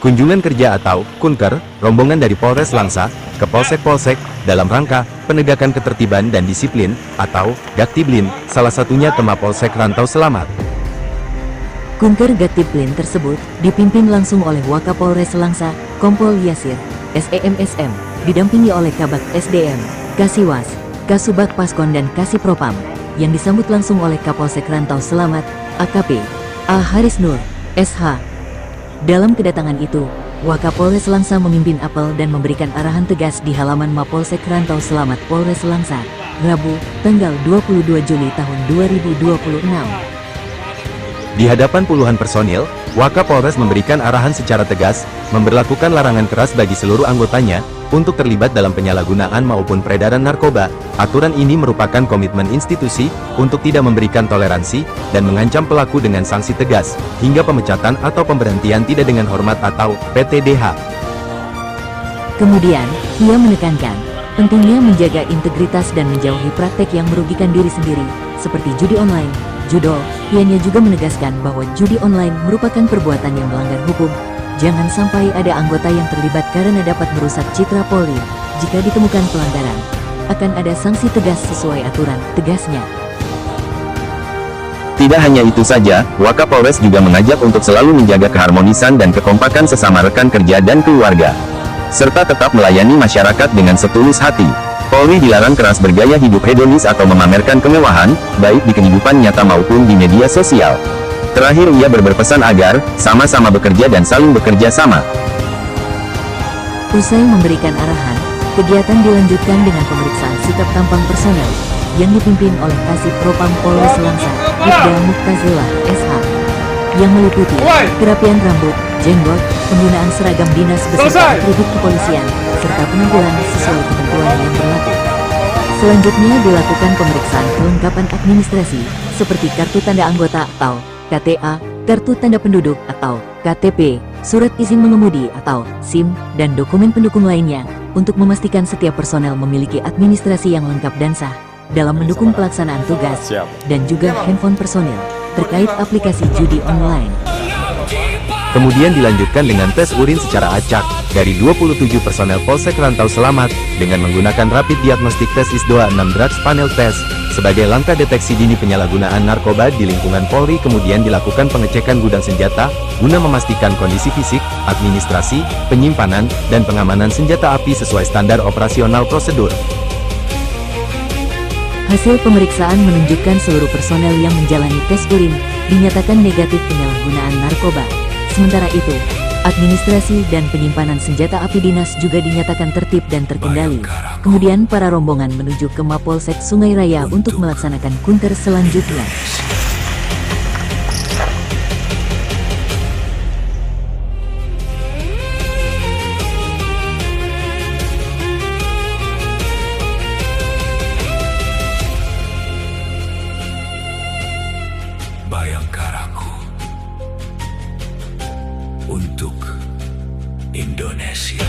Kunjungan kerja atau kunker, rombongan dari Polres Langsa ke polsek-polsek dalam rangka penegakan ketertiban dan disiplin atau Gaktiblin, salah satunya ke Mapolsek Rantau Selamat. Kunker Gaktiblin tersebut dipimpin langsung oleh Wakapolres Langsa, Kompol Yasir, SEMSM, didampingi oleh Kabak SDM, Kasiwas, Kasubag Paskon dan Kasipropam, yang disambut langsung oleh Kapolsek Rantau Selamat, AKP, A. Haris Nur, SH. Dalam kedatangan itu, Wakapolres Langsa memimpin apel dan memberikan arahan tegas di halaman Mapolsek Rantau Selamat Polres Langsa, Rabu, tanggal 22 Juli tahun 2026. Di hadapan puluhan personil, Wakapolres memberikan arahan secara tegas, memberlakukan larangan keras bagi seluruh anggotanya, untuk terlibat dalam penyalahgunaan maupun peredaran narkoba. Aturan ini merupakan komitmen institusi, untuk tidak memberikan toleransi, dan mengancam pelaku dengan sanksi tegas, hingga pemecatan atau pemberhentian tidak dengan hormat atau PTDH. Kemudian, ia menekankan, pentingnya menjaga integritas dan menjauhi praktek yang merugikan diri sendiri, seperti judi online, judol. Ianya juga menegaskan bahwa judi online merupakan perbuatan yang melanggar hukum. Jangan sampai ada anggota yang terlibat karena dapat merusak citra Polri. Jika ditemukan pelanggaran, akan ada sanksi tegas sesuai aturan, tegasnya. Tidak hanya itu saja, Wakapolres juga mengajak untuk selalu menjaga keharmonisan dan kekompakan sesama rekan kerja dan keluarga, serta tetap melayani masyarakat dengan setulus hati. Polri dilarang keras bergaya hidup hedonis atau memamerkan kemewahan, baik di kehidupan nyata maupun di media sosial. Terakhir ia berpesan agar, sama-sama bekerja dan saling bekerja sama. Usai memberikan arahan, kegiatan dilanjutkan dengan pemeriksaan sikap tampang personel, yang dipimpin oleh Kasipropam Polres Langsa, Ibda Muktazillah, SH, yang meliputi kerapian rambut, jenggot, penggunaan seragam dinas beserta atribut kepolisian, serta penampilan sesuai ketentuan yang berlaku. Selanjutnya dilakukan pemeriksaan kelengkapan administrasi, seperti kartu tanda anggota atau KTA, kartu tanda penduduk atau KTP, surat izin mengemudi atau SIM, dan dokumen pendukung lainnya, untuk memastikan setiap personel memiliki administrasi yang lengkap dan sah, dalam mendukung pelaksanaan tugas, dan juga handphone personil, terkait aplikasi judi online. Kemudian dilanjutkan dengan tes urin secara acak, dari 27 personel Polsek Rantau Selamat, dengan menggunakan Rapid Diagnostic Test IS-26 Drugs Panel Test, sebagai langkah deteksi dini penyalahgunaan narkoba di lingkungan Polri. Kemudian dilakukan pengecekan gudang senjata, guna memastikan kondisi fisik, administrasi, penyimpanan, dan pengamanan senjata api sesuai standar operasional prosedur. Hasil pemeriksaan menunjukkan seluruh personel yang menjalani tes urin, dinyatakan negatif penyalahgunaan narkoba. Sementara itu, administrasi dan penyimpanan senjata api dinas juga dinyatakan tertib dan terkendali. Kemudian para rombongan menuju ke Mapolsek Sungai Raya untuk melaksanakan kunker selanjutnya. Bayangkaraku untuk Indonesia.